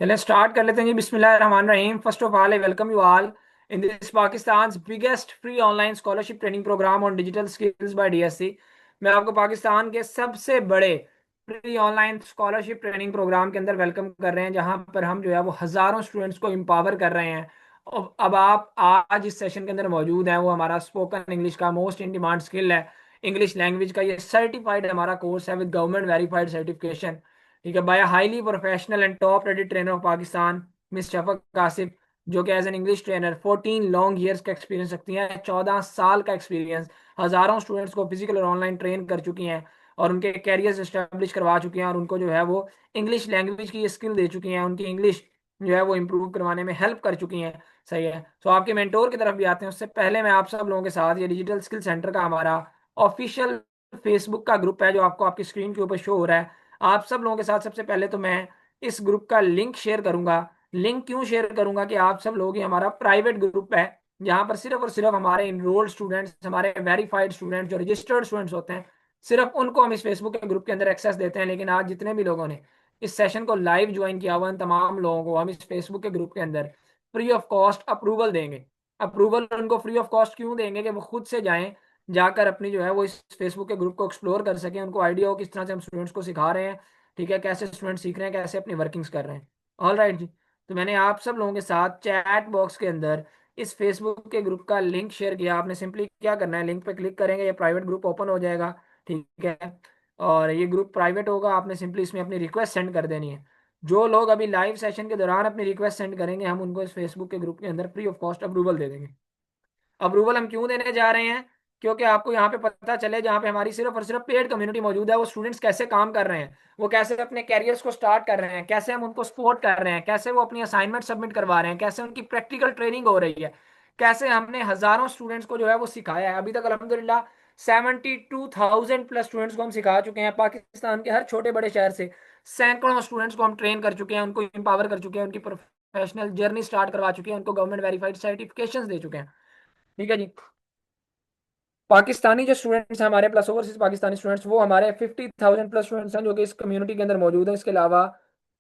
चलें स्टार्ट कर लेते हैं जी। बिस्मिल्लाहिर्रहमानिर्रहीम। First of all I welcome you all in this Pakistan biggest free online scholarship training program on digital skills by DSC. मैं आपको पाकिस्तान के सबसे बड़े free online scholarship training program के अंदर वेलकम कर रहे हैं, जहां पर हम जो है वो हज़ारों स्टूडेंट्स को एम्पावर कर रहे हैं। और अब आप आज इस सेशन के अंदर मौजूद हैं, वो हमारा स्पोकन इंग्लिश का मोस्ट इन डिमांड स्किल है। इंग्लिश लैंग्वेज का ये सर्टिफाइड हमारा कोर्स है विद गवर्नमेंट वेरीफाइड सर्टिफिकेशन। ठीक है, by highly professional and top rated trainer of Pakistan miss Shafaq Kashif, जो कि as an English trainer 14 long years का एक्सपीरियंस रखती हैं, 14 साल का एक्सपीरियंस। हज़ारों स्टूडेंट्स को फिजिकल और ऑनलाइन ट्रेन कर चुकी हैं और उनके कैरियर्स इस्टेब्लिश करवा चुकी हैं, और उनको जो है वो इंग्लिश लैंग्वेज की स्किल दे चुकी हैं, उनकी इंग्लिश जो है वो इम्प्रूव करवाने में हेल्प कर चुकी हैं। सही है, तो आपके मेंटोर की तरफ भी आते हैं। उससे पहले मैं आप सब लोगों के साथ ये डिजिटल स्किल सेंटर का हमारा ऑफिशियल फेसबुक का ग्रुप है, जो आपको आपकी स्क्रीन के ऊपर शो हो रहा है। आप सब लोगों के साथ सबसे पहले तो मैं इस ग्रुप का लिंक शेयर करूंगा। लिंक क्यों शेयर करूंगा कि आप सब लोग, ये हमारा प्राइवेट ग्रुप है, जहां पर सिर्फ और सिर्फ हमारे इनरोल्ड स्टूडेंट्स, हमारे वेरीफाइड स्टूडेंट्स, जो रजिस्टर्ड स्टूडेंट्स होते हैं, सिर्फ उनको हम इस फेसबुक के ग्रुप के अंदर एक्सेस देते हैं। लेकिन आज जितने भी लोगों ने इस सेशन को लाइव ज्वाइन किया हुआ, उन तमाम लोगों को हम इस फेसबुक के ग्रुप के अंदर फ्री ऑफ कॉस्ट अप्रूवल देंगे। अप्रूवल उनको फ्री ऑफ कॉस्ट क्यों देंगे? कि वो खुद से जाएं, जाकर अपनी जो है वो इस फेसबुक के ग्रुप को एक्सप्लोर कर सकें, उनको आइडिया हो किस तरह से हम स्टूडेंट्स को सिखा रहे हैं। ठीक है, कैसे स्टूडेंट सीख रहे हैं, कैसे अपनी वर्किंग्स कर रहे हैं। ऑल राइट जी। तो मैंने आप सब लोगों के साथ चैट बॉक्स के अंदर इस फेसबुक के ग्रुप का लिंक शेयर किया। आपने सिंपली क्या करना है, लिंक पे क्लिक करेंगे, ये प्राइवेट ग्रुप ओपन हो जाएगा। ठीक है, और ये ग्रुप प्राइवेट होगा। आपने सिंपली इसमें अपनी रिक्वेस्ट सेंड कर देनी है। जो लोग अभी लाइव सेशन के दौरान अपनी रिक्वेस्ट सेंड करेंगे, हम उनको इस फेसबुक के ग्रुप के अंदर फ्री ऑफ कॉस्ट अप्रूवल दे देंगे। अप्रूवल हम क्यों देने जा रहे हैं? क्योंकि आपको यहाँ पे पता चले, जहाँ पे हमारी सिर्फ और सिर्फ पेड कम्युनिटी मौजूद है, वो स्टूडेंट्स कैसे काम कर रहे हैं, वो कैसे अपने कैरियर्स को स्टार्ट कर रहे हैं, कैसे हम उनको सपोर्ट कर रहे हैं, कैसे वो अपनी असाइनमेंट सबमिट करवा रहे हैं, कैसे उनकी प्रैक्टिकल ट्रेनिंग हो रही है, कैसे हमने हजारों स्टूडेंट्स को जो है वो सिखाया है। अभी तक अल्हम्दुलिल्लाह 72,000 प्लस स्टूडेंट्स को हम सिखा चुके हैं। पाकिस्तान के हर छोटे बड़े शहर से सैकड़ों स्टूडेंट्स को हम ट्रेन कर चुके हैं, उनको एम्पावर कर चुके हैं, उनकी प्रोफेशनल जर्नी स्टार्ट करवा चुके हैं, उनको गवर्नमेंट वेरीफाइड सर्टिफिकेशन दे चुके हैं। ठीक है जी। पाकिस्तानी जो स्टूडेंट्स हैं हमारे, प्लस ओवरसीज पाकिस्तानी स्टूडेंट्स, वो हमारे 50,000 प्लस स्टूडेंट्स हैं जो कि इस कम्युनिटी के अंदर मौजूद हैं। इसके अलावा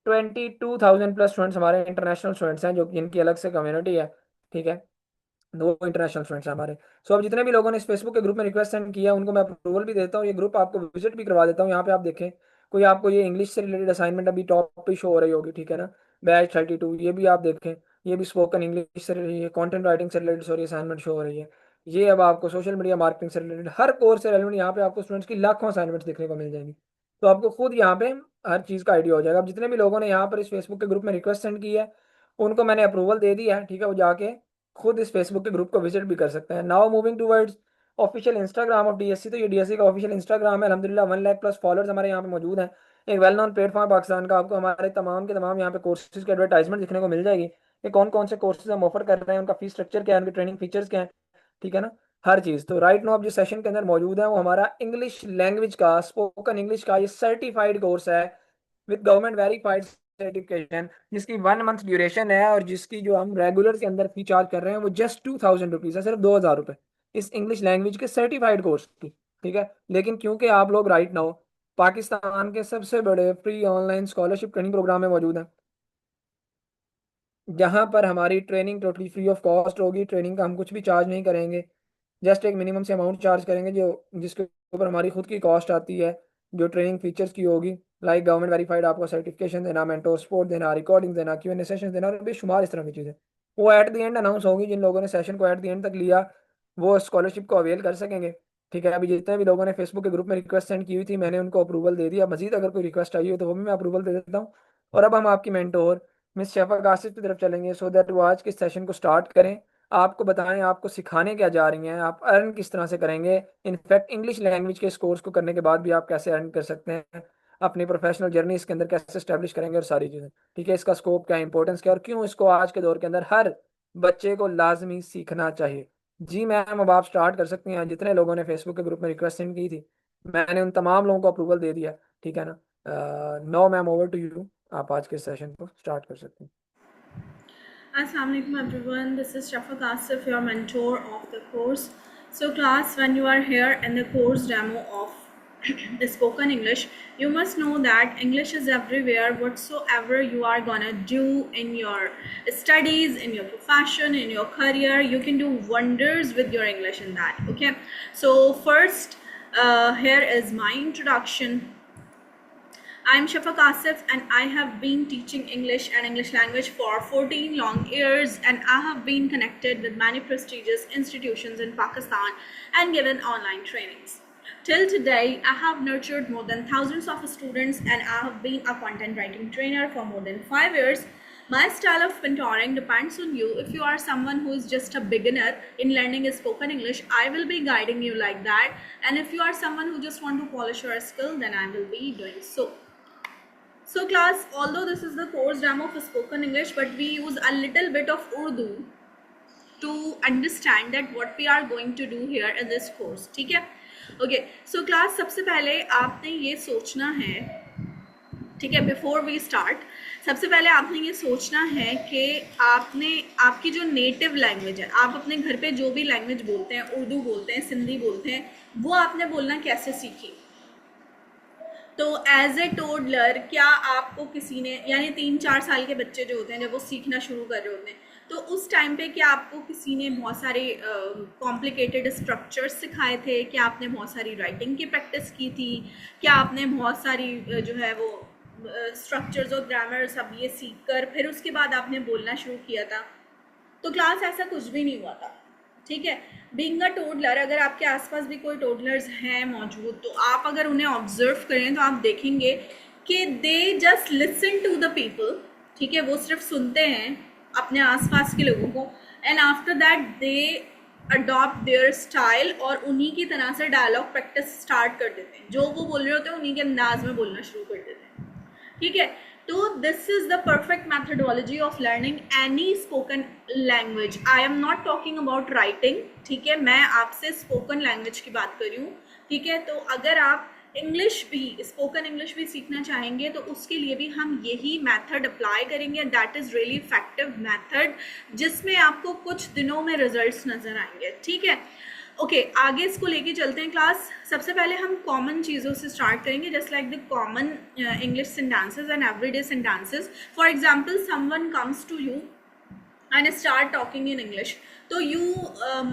22,000 प्लस स्टूडेंट्स हमारे इंटरनेशनल स्टूडेंट्स हैं, जो कि इनकी अलग से कम्युनिटी है। ठीक है, दो इंटरनेशनल स्टूडेंट्स हैं हमारे। सो अब जितने भी लोगों ने इस फेसबुक के ग्रुप में रिक्वेस्ट सेंड किया, उनको मैं अप्रूवल भी देता हूँ। ये ग्रुप आपको विजिट भी करवा देता हूँ। यहाँ पे आप देखें, कोई आपको ये इंग्लिश से रिलेटेड असाइनमेंट अभी टॉप पे शो हो रही होगी। ठीक है ना, बैच 32, ये भी आप देखें। ये भी स्पोकन इंग्लिश से रिलेटेड, कॉन्टेंट राइटिंग से रिलेटेड सॉरी असाइनमेंट शो हो रही है। ये अब आपको सोशल मीडिया मार्केटिंग से रिलेटेड हर कोर्स से रिलेटेड यहाँ पे आपको स्टूडेंट्स की लाखों असाइनमेंट्स देखने को मिल जाएंगी। तो आपको खुद यहाँ पे हर चीज़ का आइडिया हो जाएगा। अब जितने भी लोगों ने यहाँ पर इस फेसबुक के ग्रुप में रिक्वेस्ट सेंड की है, उनको मैंने अप्रूवल दे दिया है। ठीक है, वो जाके खुद इस फेसबुक के ग्रुप को विजिट भी कर सकते हैं। Now moving towards official Instagram of DSC. तो ये डीएससी का ऑफिशियल इंस्टाग्राम है। अलहमदिल्ला 1 लाख प्लस फॉलोअर्स हमारे यहाँ पे मौजूद हैं। एक वेल नोन प्लेटफॉर्म पाकिस्तान का। आपको हमारे तमाम के तमाम यहाँ पे कोर्सेज की एडवर्टाइजमेंट दिखने को मिल जाएगी कि कौन कौन से कोर्सेज हम ऑफर कर रहे हैं, उनका फीस स्ट्रक्चर क्या है, उनके ट्रेनिंग फीचर्स क्या है। ठीक है ना, हर चीज़। तो राइट नो आप जिस सेशन के अंदर मौजूद है, वो हमारा इंग्लिश लैंग्वेज का, स्पोकन इंग्लिश का ये सर्टिफाइड कोर्स है विद गवर्नमेंट वेरीफाइड सर्टिफिकेशन, जिसकी 1 मंथ ड्यूरेशन है, और जिसकी जो हम रेगुलर के अंदर फी चार्ज कर रहे हैं वो जस्ट 2,000 रुपीज़ है, सिर्फ 2,000 रुपये इस इंग्लिश लैंग्वेज के सर्टिफाइड कोर्स की। ठीक है, लेकिन क्योंकि आप लोग राइट नाउ पाकिस्तान के सबसे बड़े free online scholarship training program में मौजूद हैं, जहां पर हमारी training totally free of cost होगी। ट्रेनिंग का हम कुछ भी चार्ज नहीं करेंगे, जस्ट एक मिनिमम से अमाउंट चार्ज करेंगे, जो जिसके ऊपर हमारी खुद की कॉस्ट आती है, जो ट्रेनिंग फीचर्स की होगी, लाइक गवर्नमेंट वेरीफाइड आपको सर्टिफिकेशन देना, मेंटोर सपोर्ट देना, रिकॉर्डिंग देना, Q&A सेशन देना, और बेशुमार इस तरह की चीज़ें। वो एट द एंड अनाउंस होगी। जिन लोगों ने सेशन को एट द एंड तक लिया, वो स्कॉलरशिप को अवेल कर सकेंगे। ठीक है, अभी जितने भी लोगों ने फेसबुक के ग्रुप में रिक्वेस्ट सेंड की हुई थी, मैंने उनको अप्रूवल दे दिया। मजीद अगर कोई रिक्वेस्ट आई हो तो वो भी मैं अप्रूवल दे देता हूँ। और अब हम आपकी मेंटोर मिस शफक आसिफ की तरफ चलेंगे, सो दैट वो आज के सेशन को स्टार्ट करें। आपको बताएं आपको सिखाने क्या जा रही हैं, आप अर्न किस तरह से करेंगे। इनफैक्ट इंग्लिश लैंग्वेज के इस कोर्स को करने के बाद भी आप कैसे अर्न कर सकते हैं, अपनी प्रोफेशनल जर्नी इसके अंदर कैसे स्टैब्लिश करेंगे, और सारी चीज़ें। ठीक है, इसका स्कोप क्या, इंपॉर्टेंस क्या, और क्यों इसको आज के दौर के अंदर हर बच्चे को लाजमी सीखना चाहिए। जी मैम, अब आप स्टार्ट कर सकती हैं। जितने लोगों ने फेसबुक के ग्रुप में रिक्वेस्ट सेंड की थी, मैंने उन तमाम लोगों को अप्रूवल दे दिया। ठीक है ना, no ma'am, over to you. आप आज के सेशन को स्टार्ट कर सकते हैं। Assalamu alaikum everyone. This is Shafaq Asif, your mentor of the course. So class, when you are here in the course demo of spoken English, you must know that English is everywhere. Whatsoever you are gonna do in your studies, in your profession, in your career, you can do wonders with your English in that. Okay, so first, here is my introduction. I'm Shafaq Asif and I have been teaching English and English language for 14 long years, and I have been connected with many prestigious institutions in Pakistan and given online trainings. Till today, I have nurtured more than thousands of students and I have been a content writing trainer for more than 5 years. My style of mentoring depends on you. If you are someone who is just a beginner in learning spoken English, I will be guiding you like that. And if you are someone who just want to polish your skill, then I will be doing so. So class, although this is the course demo of spoken English, but we use a little bit of Urdu to understand that what we are going to do here in this course. ठीक है? Okay. So class, सबसे पहले आपने ये सोचना है, ठीक है, बिफोर वी स्टार्ट, सबसे पहले आपने ये सोचना है कि आपकी जो नेटिव लैंग्वेज है, आप अपने घर पे जो भी लैंग्वेज बोलते हैं, उर्दू बोलते हैं, सिंधी बोलते हैं, वो आपने बोलना कैसे सीखी. तो एज ए टोडलर, क्या आपको किसी ने, यानी 3-4 साल के बच्चे जो होते हैं जब वो सीखना शुरू कर रहे होते हैं, तो उस टाइम पे क्या आपको किसी ने बहुत सारे कॉम्प्लिकेटेड स्ट्रक्चर्स सिखाए थे? क्या आपने बहुत सारी राइटिंग की प्रैक्टिस की थी? क्या आपने बहुत सारी जो है वो स्ट्रक्चर्स और ग्रामर सब ये सीख कर फिर उसके बाद आपने बोलना शुरू किया था? तो क्लास ऐसा कुछ भी नहीं हुआ था. ठीक है, बीइंग अ टोडलर, अगर आपके आसपास भी कोई टोडलर्स हैं मौजूद, तो आप अगर उन्हें ऑब्जर्व करें तो आप देखेंगे कि they just listen to the people. ठीक है, वो सिर्फ सुनते हैं अपने आसपास के लोगों को, and after that they adopt there style और उन्हीं की तरह से डायलॉग प्रैक्टिस स्टार्ट कर देते हैं. जो वो बोल रहे होते हैं उन्हीं के अंदाज में बोलना शुरू कर देते हैं. ठीक है, तो this is the perfect methodology of learning any spoken language. I am not talking about writing. ठीक है, मैं आपसे स्पोकन लैंग्वेज की बात कर रही हूँ. ठीक है, तो अगर आप इंग्लिश भी, स्पोकन इंग्लिश भी सीखना चाहेंगे तो उसके लिए भी हम यही मेथड अप्लाई करेंगे. That is really effective method, जिसमें आपको कुछ दिनों में रिजल्ट्स नज़र आएंगे. ठीक है, ओके, आगे इसको लेके चलते हैं क्लास. सबसे पहले हम कॉमन चीज़ों से स्टार्ट करेंगे, just like the common English sentences and everyday sentences. For example, someone comes to you and start talking in English, तो you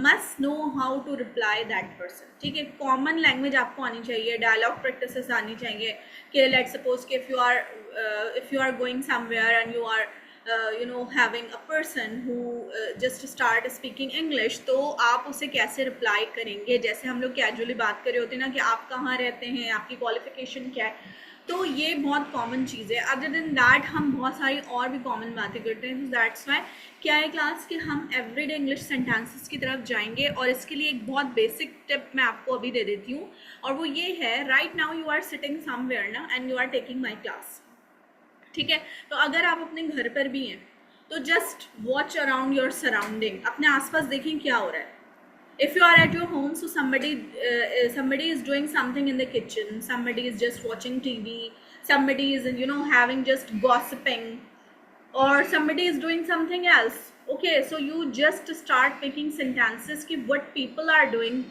must know how to reply that person. ठीक है, common language आपको आनी चाहिए, dialogue practices आनी चाहिए. कि let's suppose कि if you are going somewhere and you are having a person who just start speaking English, तो आप उसे कैसे रिप्लाई करेंगे. जैसे हम लोग कैजुअली बात कर रहे होते हैं ना कि आप कहाँ रहते हैं, आपकी क्वालिफिकेशन क्या है, तो ये बहुत कॉमन चीज़ है. अदर देन दैट हम बहुत सारी और भी कॉमन बातें करते हैं. तो दैट्स वाई क्या है क्लास कि हम एवरीडे इंग्लिश सेंटेंसेस की तरफ जाएंगे, और इसके लिए एक बहुत बेसिक टिप मैं आपको अभी दे देती हूँ, और वो ये है, right now you are sitting somewhere ना and you are taking my class. ठीक है, तो अगर आप अपने घर पर भी हैं तो just watch around your surrounding, अपने आसपास देखें क्या हो रहा है. If you are at your home, so somebody is doing something in the kitchen, somebody is just watching TV, somebody is having just gossiping, or somebody is doing something else. Okay, so you just start making sentences ki what people are doing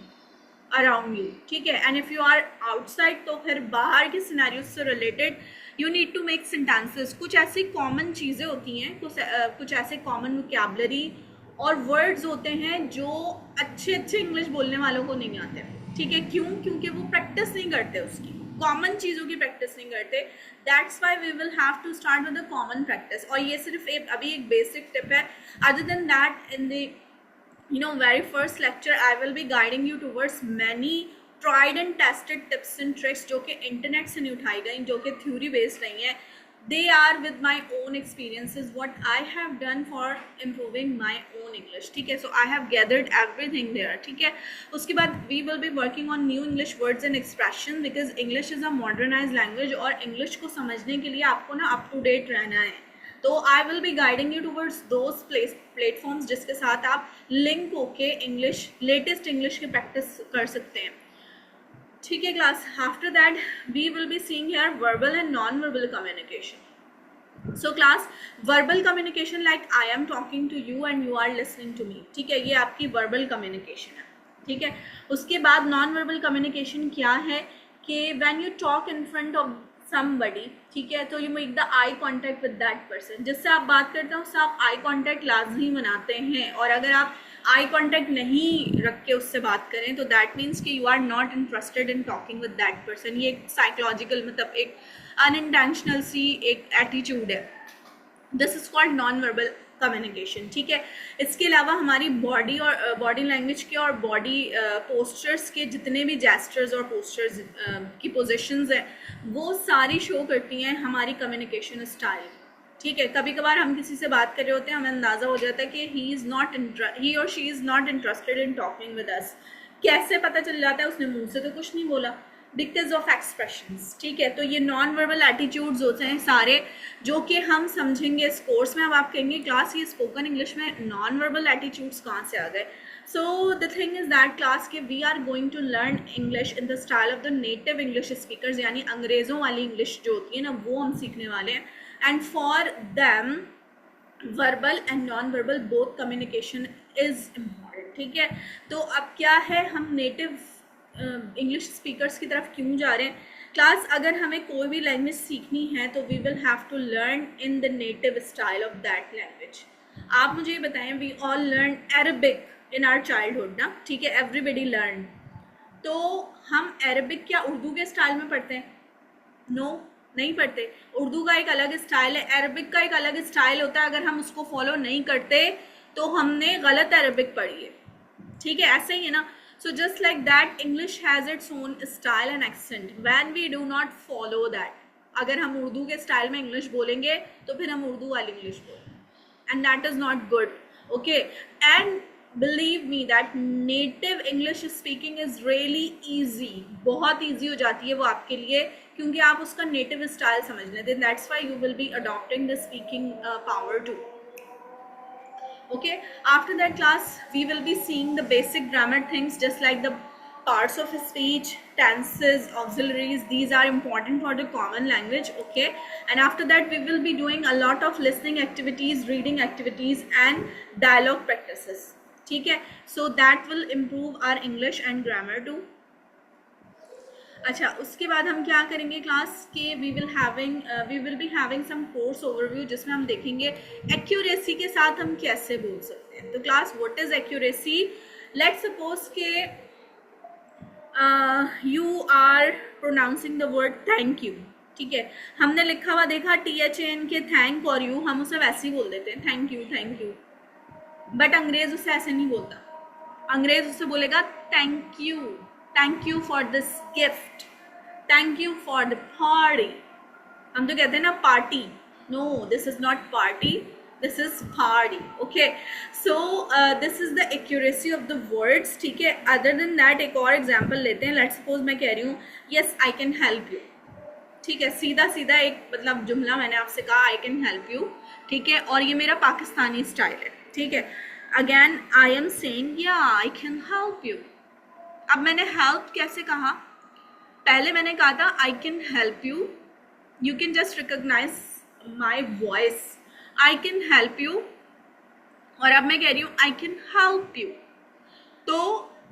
around you. ठीक है, and if you are outside, तो फिर बाहर के scenarios से related you need to make sentences. कुछ ऐसी common चीज़ें होती हैं, कुछ ऐसे common vocabulary और वर्ड्स होते हैं जो अच्छे इंग्लिश बोलने वालों को नहीं आते. ठीक है, क्यों? क्योंकि वो प्रैक्टिस नहीं करते, उसकी कॉमन चीज़ों की प्रैक्टिस नहीं करते. That's why we will have to start with the common practice. और ये सिर्फ अभी एक बेसिक टिप है. Other than that, in the very first lecture I will be guiding you towards many tried and tested tips and tricks, जो कि internet से नहीं उठाई गई, जो कि थ्योरी बेस्ड नहीं है. They are with my own experiences, what I have done for improving my own English. ठीक है, so I have gathered everything there. ठीक है, उसके बाद we will be working on new English words and expression, because English is a modernized language, और English को समझने के लिए आपको ना up to date रहना है. तो I will be guiding you towards those platforms जिसके साथ आप लिंक होके इंग्लिश, लेटेस्ट इंग्लिश की प्रैक्टिस कर सकते हैं. ठीक है class, after that we will be seeing here verbal and non verbal communication. So class, verbal communication like I am talking to you and you are listening to me. ठीक है, ये आपकी वर्बल कम्युनिकेशन है. ठीक है, उसके बाद non verbal communication क्या है कि when you talk in front of somebody, ठीक है, तो you make the eye contact with that person, जिससे आप बात करते हो उससे आप आई कांटेक्ट लाजमी बनाते हैं। और अगर आप आई कांटेक्ट नहीं रख के उससे बात करें तो दैट मीन्स कि you are not interested in talking with that person. ये एक साइकोलॉजिकल मतलब एक अनइंटेंशनल सी एक एटीट्यूड है। This is called non verbal communication, ठीक है। इसके अलावा हमारी बॉडी और बॉडी लैंग्वेज के और बॉडी पोस्चर्स के जितने भी जेस्चर्स और पोस्चर्स की पोजिशंस हैं वो सारी शो करती हैं हमारी कम्युनिकेशन स्टाइल, ठीक है। कभी कभार हम किसी से बात कर रहे होते हैं, हमें अंदाज़ा हो जाता है कि ही और she is not interested in talking with us. कैसे पता चल जाता है? उसने मुंह से तो कुछ नहीं बोला, बिकॉज ऑफ एक्सप्रेशंस, ठीक है। तो ये नॉन वर्बल एटीट्यूड्स होते हैं सारे जो कि हम समझेंगे इस कोर्स में। अब आप कहेंगे क्लास ये स्पोकन इंग्लिश में नॉन वर्बल एटीट्यूड्स कहाँ से आ गए? So the thing is that class के we are going to learn English in the style of the native English speakers, यानी अंग्रेज़ों वाली इंग्लिश जो होती है ना वो हम सीखने वाले हैं। And for them verbal and non verbal both communication is important, ठीक है। तो अब क्या है, हम नेटिव इंग्लिश स्पीकर्स की तरफ क्यों जा रहे हैं? क्लास अगर हमें कोई भी लैंग्वेज सीखनी है तो we will have to learn in the native style of that language. आप मुझे ये बताएं, we all learn Arabic in our childhood ना, ठीक है, एवरीबडी लर्न। तो हम अरबिक क्या उर्दू के स्टाइल में पढ़ते हैं? नो, नहीं पढ़ते। उर्दू का एक अलग स्टाइल है, अरबिक का एक अलग स्टाइल होता है। अगर हम उसको फॉलो नहीं करते तो हमने गलत अरबिक पढ़ी है, ठीक है। ऐसे ही है ना। So just like that, English has its own style and accent. When we do not follow that, अगर हम उर्दू के स्टाइल में इंग्लिश बोलेंगे तो फिर हम उर्दू वाली इंग्लिश बोलेंगे, and that is not good. Okay, and believe me that native English speaking is really easy. बहुत easy हो जाती है वो आपके लिए क्योंकि आप उसका native style समझ लेते हैं. That's why you will be adopting the speaking power too. Okay, after that class we will be seeing the basic grammar things just like the parts of speech, tenses, auxiliaries. These are important for the common language. Okay, and after that we will be doing a lot of listening activities, reading activities and dialogue practices, ठीक है। So that will improve our English and grammar too. अच्छा, उसके बाद हम क्या करेंगे class के we will be having some course overview जिसमें हम देखेंगे एक्यूरेसी के साथ हम कैसे बोल सकते हैं। तो class what is accuracy? Let's suppose के you are pronouncing the word thank you, ठीक है। हमने लिखा हुआ देखा THAN के थैंक और यू, हम उसे वैसे ही बोल देते हैं थैंक यू, बट अंग्रेज उसे ऐसे नहीं बोलता। अंग्रेज उसे बोलेगा thank you for this gift, thank you for the party. हम तो कहते हैं ना party, no this is not party, this is party. Okay, so this is the accuracy of the words, ठीक है। अदर देन दैट एक और example लेते हैं। लेट्स सपोज मैं कह रही हूँ yes I can help you, ठीक है। सीधा सीधा एक मतलब जुमला मैंने आपसे कहा आई कैन हेल्प यू, ठीक है। और ये मेरा पाकिस्तानी स्टाइल है, ठीक है। अगेन आई एम सेइंग या आई कैन हेल्प यू। अब मैंने हेल्प कैसे कहा? पहले मैंने कहा था I can help you, you can just recognize my voice, I can help you. और अब मैं कह रही हूँ आई कैन हेल्प यू। तो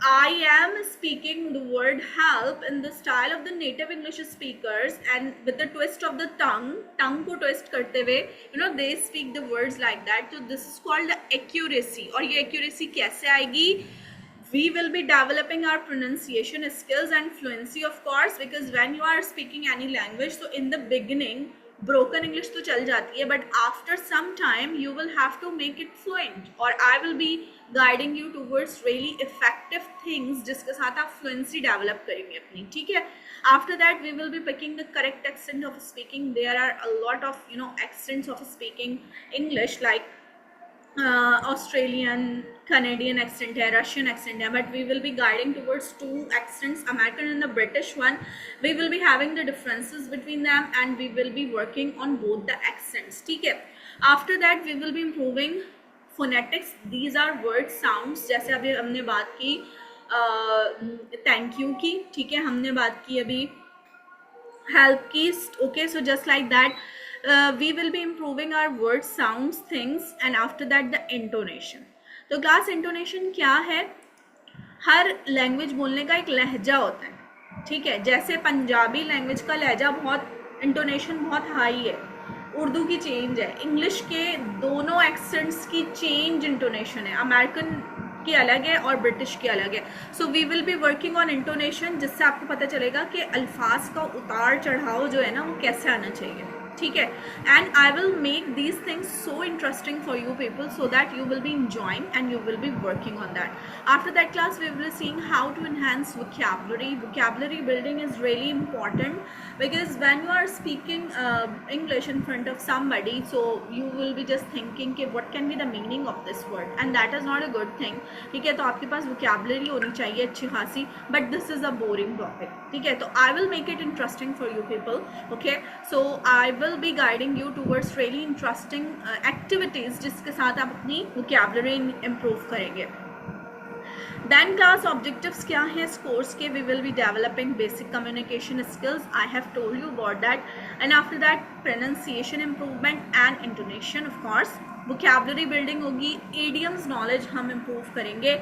I am speaking the word help in the style of the native English speakers and with the twist of the tongue को twist करते हुए they speak the words like that. तो this is called the accuracy. और ये accuracy कैसे आएगी? We will be developing our pronunciation skills and fluency, of course, because when you are speaking any language, so in the beginning broken English तो चल जाती है, but after some time you will have to make it fluent, और I will be guiding you towards really effective things जिसके साथ आप fluency develop करेंगे अपनी, ठीक है। After that we will be picking the correct accent of speaking. There are a lot of accents of speaking English like Australian, Canadian accent है, Russian accent है, but we will be guiding towards two accents, American and the British one. We will be having the differences between them and we will be working on both the accents, ठीक है। After that we will be improving phonetics. These are word sounds, जैसे अभी हमने बात की thank you की, ठीक है, हमने बात की अभी help की, okay, so just like that we will be improving our word sounds things and after that the intonation. तो क्लास इंटोनेशन क्या है? हर लैंग्वेज बोलने का एक लहजा होता है, ठीक है, जैसे पंजाबी लैंग्वेज का लहजा बहुत, इंटोनेशन बहुत हाई है, उर्दू की चेंज है, इंग्लिश के दोनों एक्सेंट्स की चेंज इंटोनेशन है, अमेरिकन की अलग है और ब्रिटिश की अलग है. So we will be working on intonation, जिससे आपको पता चलेगा कि अल्फाज का उतार चढ़ाव जो है ना वो कैसे आना चाहिए. ठीक है, and I will make these things so interesting for you people so that you will be enjoying and you will be working on that. After that class we will be seeing how to enhance vocabulary. Vocabulary building is really important because when you are speaking English in front of somebody, so you will be just thinking कि what can be the meaning of this word, and that is not a good thing. ठीक है, तो आपके पास vocabulary होनी चाहिए अच्छी खासी, but this is a boring topic. ठीक है, तो I will make it interesting for you people. Okay, so I will be guiding you towards really interesting activities जिसके साथ आप अपनी vocabulary improve करेंगे. Then class objectives क्या हैं इस कोर्स के? We will be developing basic communication skills. I have told you about that. And after that pronunciation improvement and intonation of course. Vocabulary building होगी, idioms knowledge हम improve करेंगे.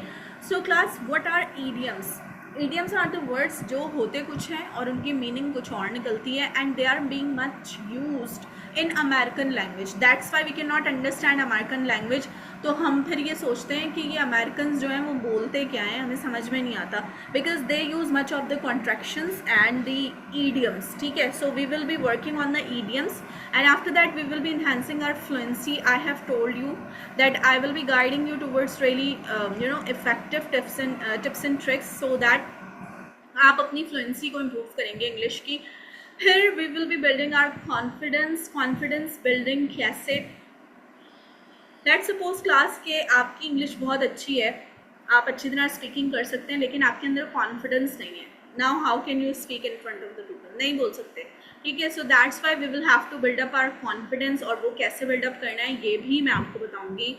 So class, what are idioms? Idioms are the words जो होते कुछ हैं और उनकी meaning कुछ और निकलती है, and they are being much used in American language. That's why we cannot understand American language. तो हम फिर ये सोचते हैं कि ये अमेरिकन जो हैं वो बोलते क्या हैं, हमें समझ में नहीं आता, because they use much of the contractions and the idioms. ठीक है, so we will be working on the idioms and after that we will be enhancing our fluency. I have told you that I will be guiding you towards really effective tips and tricks so that आप अपनी fluency को improve करेंगे English की. फिर we will be building our confidence building कैसे? Let's suppose class के आपकी English बहुत अच्छी है, आप अच्छी तरह स्पीकिंग कर सकते हैं, लेकिन आपके अंदर कॉन्फिडेंस नहीं है. Now how can you speak in front of the people? नहीं बोल सकते. ठीक है, so that's why we will have to build up our confidence, और वो कैसे बिल्डअप करना है ये भी मैं आपको बताऊंगी.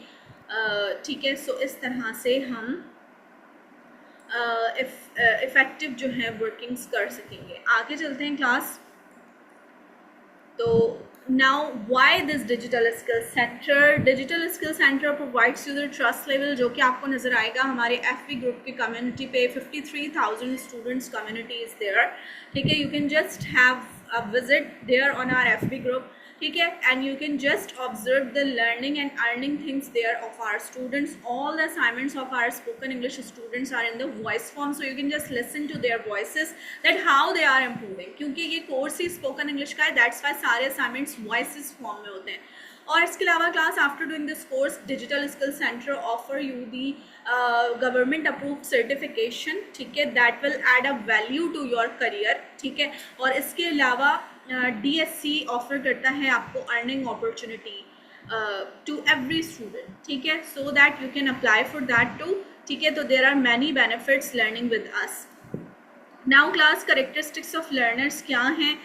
ठीक है, सो इस तरह से हम इफेक्टिव जो है वर्किंग्स कर सकेंगे. आगे चलते हैं क्लास. तो now why this digital skill centre? Digital skill centre provides you the trust level, जो कि आपको नजर आएगा हमारे एफबी ग्रुप की कम्युनिटी पे. 53,000 स्टूडेंट्स कम्युनिटी इज देयर. ठीक है, you can just have a visit there on our FB group. ठीक है, and you can just observe the learning and earning things there of our students. All the assignments of our spoken English students are in the voice form, so you can just listen to their voices that how they are improving. क्योंकि ये course ही spoken English का है, that's why सारे assignments voices form में होते हैं. और इसके अलावा class after doing this course digital skill center offer you the government approved certification. ठीक है, that will add a value to your career. ठीक है, और इसके अलावा DSC ऑफर करता है आपको earning opportunity to every student. ठीक है, so that you can apply for that too. ठीक है, तो there are many benefits learning with us. Now class characteristics of learners क्या हैं?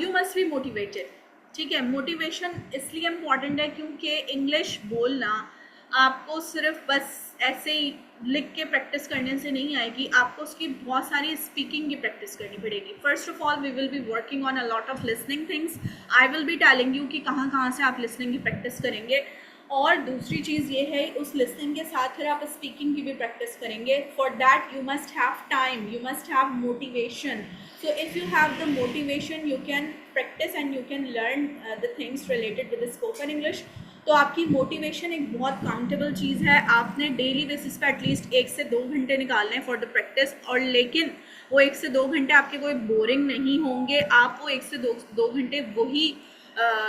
You must be motivated. ठीक है, मोटिवेशन इसलिए इम्पॉर्टेंट है क्योंकि इंग्लिश बोलना आपको सिर्फ बस ऐसे ही लिख के प्रैक्टिस करने से नहीं आएगी, आपको उसकी बहुत सारी स्पीकिंग की प्रैक्टिस करनी पड़ेगी. First of all we will be working on a lot of listening things. I will be telling you कि कहाँ कहाँ से आप लिसनिंग की प्रैक्टिस करेंगे. और दूसरी चीज़ ये है, उस लिसनिंग के साथ फिर आप स्पीकिंग की भी प्रैक्टिस करेंगे. For that you must have time, you must have motivation. So if you have the motivation, you can practice and you can learn the things related with the spoken English. तो आपकी motivation एक बहुत countable चीज़ है. आपने daily basis पे at least 1 से 2 घंटे निकालने हैं फॉर द प्रैक्टिस. और लेकिन वो 1 से 2 घंटे आपके कोई बोरिंग नहीं होंगे. आप वो 1 से 2 घंटे वही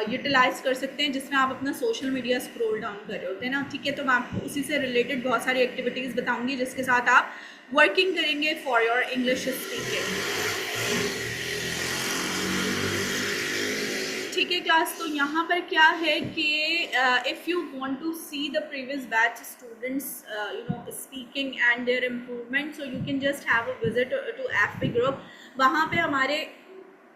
यूटिलाइज कर सकते हैं जिसमें आप अपना सोशल मीडिया स्क्रॉल डाउन कर रहे होते हैं ना. ठीक है, तो मैं आपको उसी से रिलेटेड बहुत सारी एक्टिविटीज़ बताऊंगी जिसके साथ आप वर्किंग करेंगे फॉर योर इंग्लिश स्पीकिंग. ठीक है क्लास, तो यहाँ पर क्या है कि if you want to see the previous batch students speaking and their improvement, so you can just have a visit to FB group. वहाँ पे हमारे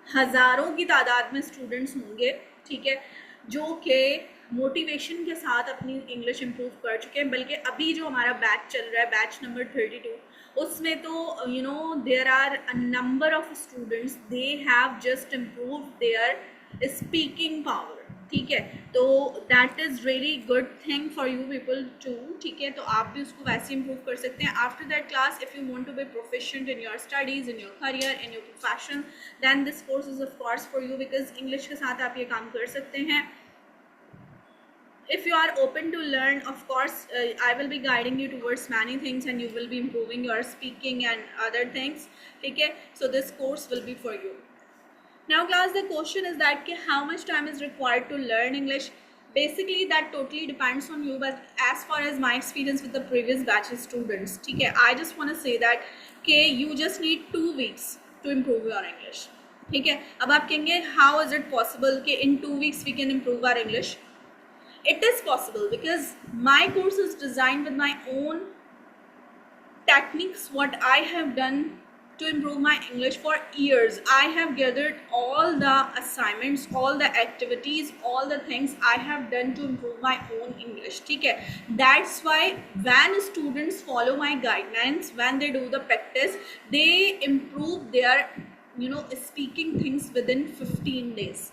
हज़ारों की तादाद में स्टूडेंट्स होंगे. ठीक है, जो कि मोटिवेशन के साथ अपनी इंग्लिश इम्प्रूव कर चुके हैं. बल्कि अभी जो हमारा बैच चल रहा है, बैच नंबर 32, उसमें तो there are a number of students, they have just improve their speaking power. ठीक है, तो that is really good thing for you people too, ठीक है, तो आप भी उसको वैसे इंप्रूव कर सकते हैं. After that class, if you want to be proficient in your studies, in your career, in your profession, then this course is of course for you, because English के साथ आप ये काम कर सकते हैं. If you are open to learn, of course, I will be guiding you towards many things and you will be improving your speaking and other things, okay? So this course will be for you. Now class, the question is that how much time is required to learn English? Basically that totally depends on you, but as far as my experience with the previous batch students, okay, I just want to say that you just need 2 weeks to improve your English, okay? अब आप कहेंगे how is it possible कि in 2 weeks we can improve our English? It is possible because my course is designed with my own techniques, what I have done to improve my English for years. I have gathered all the assignments, all the activities, all the things I have done to improve my own English, ठीक है? That's why when students follow my guidelines, when they do the practice, they improve their speaking things within 15 days.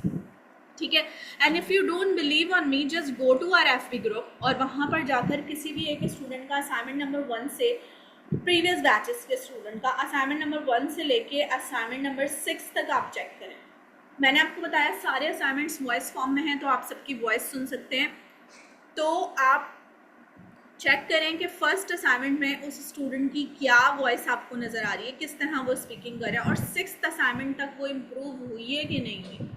ठीक है. And if you don't believe on me, just go to our FB group और वहाँ पर जाकर किसी भी एक student का असाइनमेंट नंबर 1 से, प्रीवियस बैचेस के स्टूडेंट का असाइनमेंट नंबर 1 से लेके असाइनमेंट नंबर 6 तक आप चेक करें. मैंने आपको बताया सारे असाइनमेंट्स वॉइस फॉर्म में हैं, तो आप सबकी वॉइस सुन सकते हैं. तो आप चेक करें कि फर्स्ट असाइनमेंट में उस स्टूडेंट की क्या वॉइस आपको नज़र आ रही है, किस तरह वो स्पीकिंग कर रहा है, और 6th असाइनमेंट तक वो इम्प्रूव हुई है कि नहीं हुई,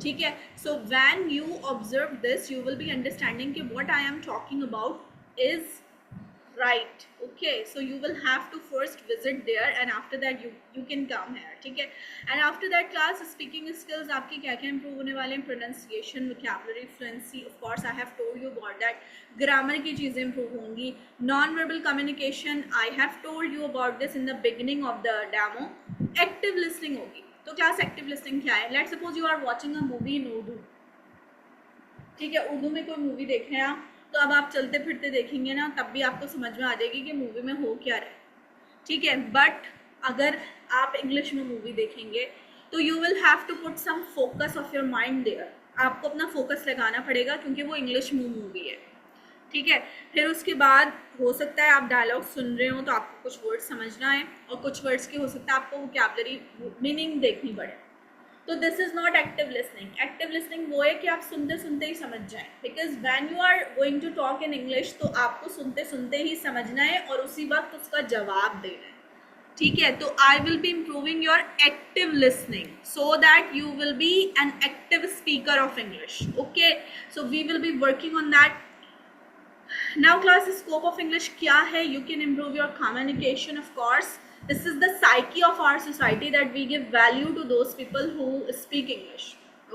ठीक है. So when you observe this, you will be understanding कि what I am talking about is right, okay. So you will have to first visit there and after that you can come here, ठीक है. And after that class, speaking skills आपके क्या क्या improve होने वाले हैं? Pronunciation, vocabulary, fluency, of course I have told you about that. Grammar की चीज़ें इंप्रूव होंगी. Non verbal communication, I have told you about this in the beginning of the demo. Active listening होगी. तो class active listening क्या है? Let's suppose you are watching a movie in Urdu, ठीक है, उर्दू में कोई मूवी देख रहे हैं आप, तो अब आप चलते फिरते देखेंगे ना, तब भी आपको समझ में आ जाएगी कि मूवी में हो क्या रहा है, ठीक है. बट अगर आप इंग्लिश में मूवी देखेंगे तो you will have to put some focus of your mind there. आपको अपना फोकस लगाना पड़ेगा क्योंकि वो इंग्लिश मूवी है, ठीक है. फिर उसके बाद हो सकता है आप डायलॉग सुन रहे हो तो आपको कुछ वर्ड्स समझना है, और कुछ वर्ड्स की हो सकता है आपको वोकैबुलरी मीनिंग देखनी पड़े. तो this is not active listening. Active listening वो है कि आप सुनते सुनते ही समझ जाएं, because when you are going to talk in English तो आपको सुनते सुनते ही समझना है और उसी वक्त उसका जवाब देना है, ठीक है. तो I will be improving your active listening so that you will be an active speaker of English, okay. So we will be working on that. Now class, scope of English क्या है? You can improve your communication, of course. This is the psyche of our society that we give value to those people who speak English,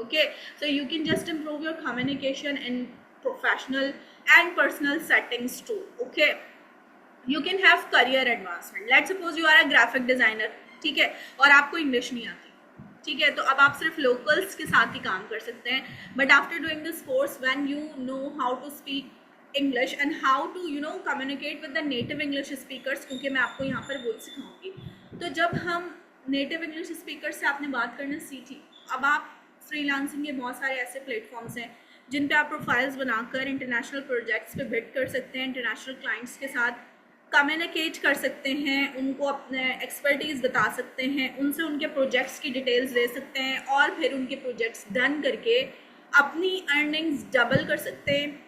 okay. So you can just improve your communication in professional and personal settings too, okay. You can have career advancement. Let's suppose you are a graphic designer, ठीक है, और आपको English नहीं आती, ठीक है, तो अब आप सिर्फ लोकल्स के साथ ही काम कर सकते हैं. But after doing this course, when you know how to speak English and how to communicate with the native English speakers, क्योंकि मैं आपको यहाँ पर वही सिखाऊंगी. तो जब हम नेटिव इंग्लिश स्पीकर से आपने बात करना सीखी, अब आप फ्रीलांसिंग के बहुत सारे ऐसे प्लेटफॉर्म्स हैं जिन पे आप प्रोफाइल्स बनाकर इंटरनेशनल प्रोजेक्ट्स पे बिड कर सकते हैं, इंटरनेशनल क्लाइंट्स के साथ कम्युनिकेट कर सकते हैं, उनको अपने एक्सपर्टीज़ बता सकते हैं, उनसे उनके प्रोजेक्ट्स की डिटेल्स दे सकते हैं, और फिर उनके प्रोजेक्ट्स डन करके अपनी अर्निंग्स डबल कर सकते हैं,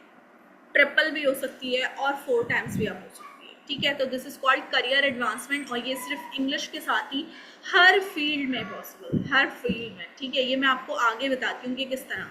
ट्रिपल भी हो सकती है, और 4 टाइम्स भी आप हो सकती है, ठीक है. तो this is called career advancement, और ये सिर्फ इंग्लिश के साथ ही हर फील्ड में पॉसिबल, हर फील्ड में, ठीक है. ये मैं आपको आगे बताती हूँ कि किस तरह.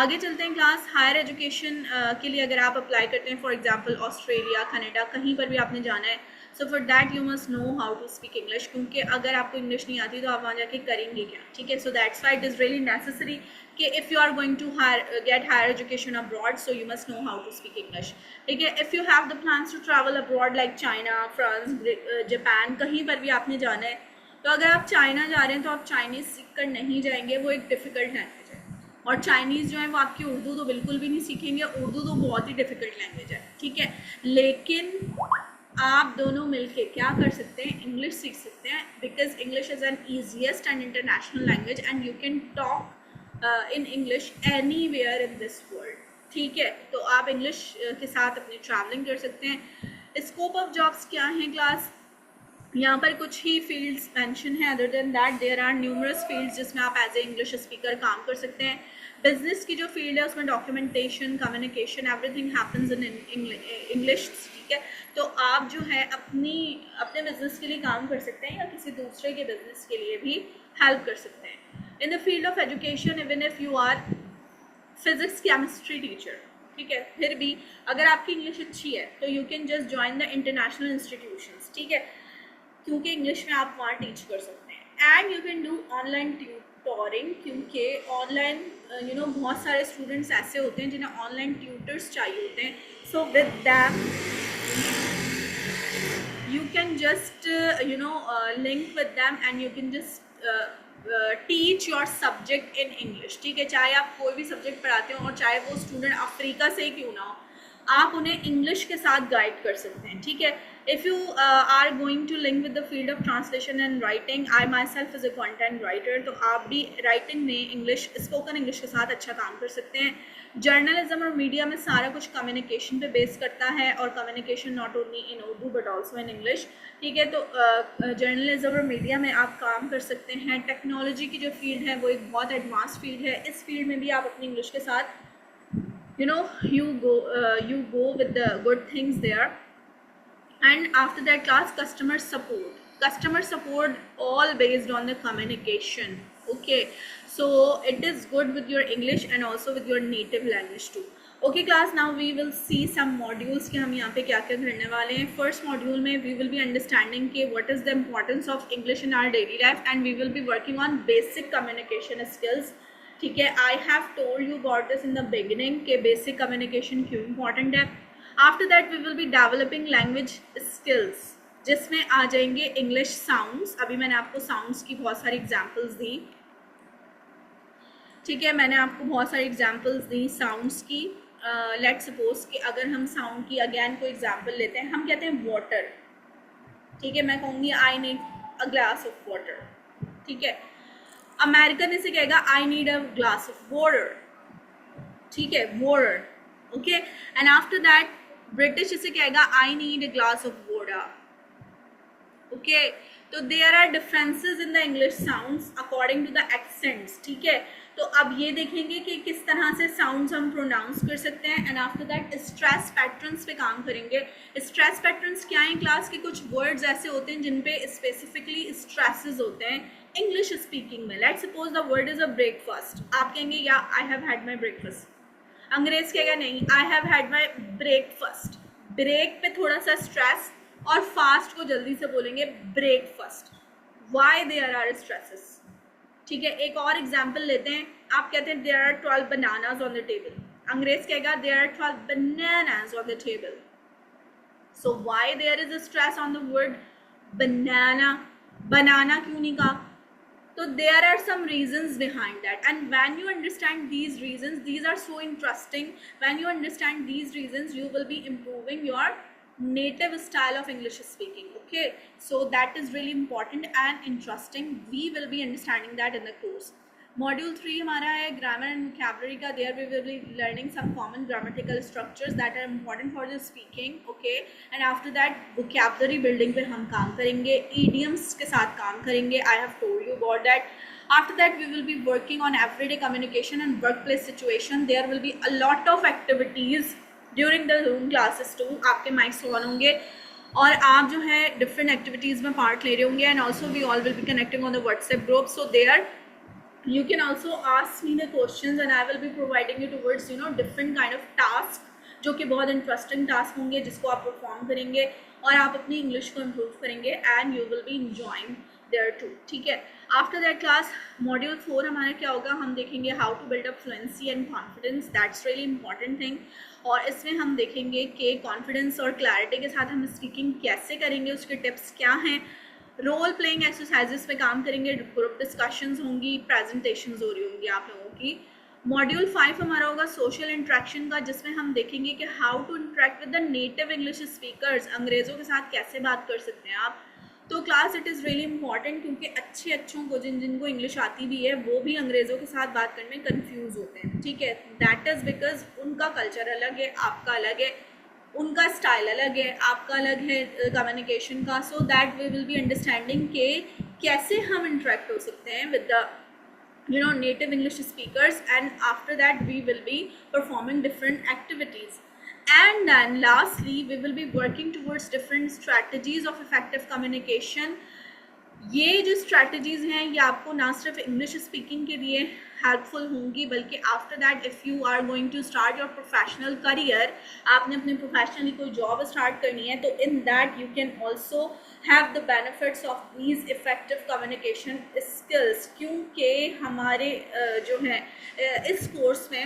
आगे चलते हैं क्लास. हायर एजुकेशन के लिए अगर आप अप्लाई करते हैं, फॉर एग्जांपल ऑस्ट्रेलिया, कनाडा, कहीं पर भी आपने जाना है, so for that you must know how to speak English, क्योंकि अगर आपको इंग्लिश नहीं आती तो आप वहाँ जाके करेंगे क्या, ठीक है. So that's why it is really necessary कि if you are going to get higher education abroad, so you must know how to speak English, ठीक है. If you have the plans to travel abroad like China, France, Japan, कहीं पर भी आपने जाना है, तो अगर आप चाइना जा रहे हैं तो आप चाइनीज़ सीख कर नहीं जाएंगे, वो एक डिफ़िकल्ट लैंग्वेज है. और चाइनीज़ जो है वो आपकी उर्दू तो बिल्कुल भी नहीं सीखेंगे, उर्दू तो बहुत ही डिफ़िकल्ट लैंग्वेज है, ठीक है. लेकिन आप दोनों मिलके क्या कर सकते हैं? इंग्लिश सीख सकते हैं, because English is an easiest and international language and you can talk in English anywhere in this world, ठीक है। तो आप इंग्लिश के साथ अपनी ट्रैवलिंग कर सकते हैं। स्कोप ऑफ जॉब्स क्या है क्लास, यहाँ पर कुछ ही फील्ड्स मेंशन है, other than that there are numerous fields जिसमें आप एज ए इंग्लिश स्पीकर काम कर सकते हैं। बिजनेस की जो फील्ड है उसमें documentation, communication, everything happens in English, ठीक है। तो आप जो है अपने बिजनेस के लिए काम कर सकते हैं या किसी दूसरे के बिजनेस के लिए भी हेल्प कर सकते हैं। In the field of education, even if you are physics chemistry teacher, ठीक है, फिर भी अगर आपकी इंग्लिश अच्छी है तो you can just join the international institutions, ठीक है, क्योंकि इंग्लिश में आप वहाँ टीच कर सकते हैं। And you can do online tutoring, क्योंकि ऑनलाइन बहुत सारे स्टूडेंट्स ऐसे होते हैं जिन्हें ऑनलाइन ट्यूटर्स चाहिए होते हैं। So with them you can just link with them and you can just teach your subject in English, ठीक है। चाहे आप कोई भी सब्जेक्ट पढ़ाते हो और चाहे वो स्टूडेंट अफ्रीका से क्यों ना हो, आप उन्हें इंग्लिश के साथ गाइड कर सकते हैं, ठीक है। If you are going to link with the field of translation and writing, I myself is a content writer, तो आप भी राइटिंग में इंग्लिश, स्पोकन इंग्लिश के साथ अच्छा काम कर सकते हैं। जर्नलिज्म और मीडिया में सारा कुछ कम्युनिकेशन पे बेस करता है, और communication not only in Urdu but also in English, ठीक है। तो जर्नलिज्म और मीडिया में आप काम कर सकते हैं। टेक्नोलॉजी की जो फील्ड है वो एक बहुत एडवांस फील्ड है, इस फील्ड में भी आप अपनी इंग्लिश के साथ you go with the good things there. And after that class, customer support all based on the communication, okay, so it is good with your English and also with your native language too. Okay class, now we will see some modules कि हम यहाँ पे क्या क्या करने वाले हैं। First module में we will be understanding कि what is the importance of English in our daily life, and we will be working on basic communication skills, ठीक है। I have told you about this in the beginning के basic communication क्यों important है। After that we will be developing language skills, जिसमें आ जाएंगे English sounds. अभी मैंने आपको साउंड्स की बहुत सारी एग्जांपल्स दी, ठीक है, मैंने आपको बहुत सारी एग्जांपल्स दी साउंड्स की। लेट सपोज कि अगर हम साउंड की अगेन कोई एग्जांपल लेते हैं, हम कहते हैं वाटर, ठीक है, मैं कहूँगी I need a glass of water, ठीक है। अमेरिकन इसे कहेगा I need a glass of water, ठीक है, water, okay. And after that British इसे कहेगा I need a glass of water, okay. तो there are differences in the English sounds according to the accents, ठीक है। तो अब ये देखेंगे कि किस तरह से साउंड्स हम प्रोनाउंस कर सकते हैं। And after that stress patterns पे काम करेंगे। स्ट्रेस पैटर्न्स क्या है क्लास के, कुछ वर्ड्स ऐसे होते हैं जिन पे स्पेसिफिकली स्ट्रेसेस होते हैं इंग्लिश स्पीकिंग में। Let's suppose the word is a breakfast, आप कहेंगे या I have had my breakfast. अंग्रेज कहेगा नहीं, I have had my breakfast. Break पे थोड़ा सा स्ट्रेस, और फास्ट को जल्दी से बोलेंगे breakfast. Why there are stresses, ठीक है। एक और एग्जाम्पल लेते हैं, आप कहते हैं there are 12 bananas on the table, अंग्रेज कहेगा there are 12 bananas on the table. So why there is a stress on the word banana, banana क्यों नहीं कहा, तो there are some reasons behind that, and when you understand these reasons, these are so interesting. When you understand these reasons, you will be improving your native style of English speaking, okay. So that is really important and interesting. We will be understanding that in the course. Module 3 हमारा है grammar and vocabulary का। There we will be learning some common grammatical structures that are important for the speaking, okay. And after that vocabulary building पे हम काम करेंगे, idioms के साथ काम करेंगे। I have told you about that. After that we will be working on everyday communication and workplace situation. There will be a lot of activities during the Zoom classes too. आपके mics on होंगे और आप जो है different activities में part ले रहे होंगे, and also we all will be connecting on the WhatsApp group. So there you can also ask me the questions and I will be providing you towards different kind of task, जो कि बहुत interesting task होंगे जिसको आप perform करेंगे और आप अपनी इंग्लिश को इम्प्रूव करेंगे, and you will be enjoying there too, ठीक है। आफ्टर दैट क्लास मॉड्यूल 4 हमारा क्या होगा, हम देखेंगे how to build up fluency and confidence, that's really important thing. और इसमें हम देखेंगे कि कॉन्फिडेंस और क्लैरिटी के साथ हम स्पीकिंग कैसे करेंगे, उसके टिप्स क्या हैं। रोल प्लेइंग एक्सरसाइजेस पे काम करेंगे, ग्रुप डिस्कशंस होंगी, प्रेजेंटेशंस हो रही होंगी आप लोगों की। मॉड्यूल 5 हमारा होगा सोशल इंट्रैक्शन का, जिसमें हम देखेंगे कि how to interact with the native English speakers, अंग्रेज़ों के साथ कैसे बात कर सकते हैं आप। तो class it is really important, क्योंकि अच्छे अच्छों को जिनको इंग्लिश आती भी है वो भी अंग्रेज़ों के साथ बात करने में कंफ्यूज होते हैं, ठीक है। दैट इज़ बिकॉज उनका कल्चर अलग है, आपका अलग है, उनका स्टाइल अलग है, आपका अलग है कम्युनिकेशन का। So that we will be understanding के कैसे हम इंटरेक्ट हो सकते हैं with the native English speakers, and after that we will be performing different activities. And then lastly we will be working towards different strategies of effective communication. ये जो strategies हैं ये आपको ना सिर्फ इंग्लिश स्पीकिंग के लिए हेल्पफुल होंगी, बल्कि after that if you are going to start your professional career, आपने अपनी प्रोफेशनली कोई जॉब स्टार्ट करनी है, तो in that you can also have the benefits of these effective communication skills. क्योंकि हमारे जो है इस कोर्स में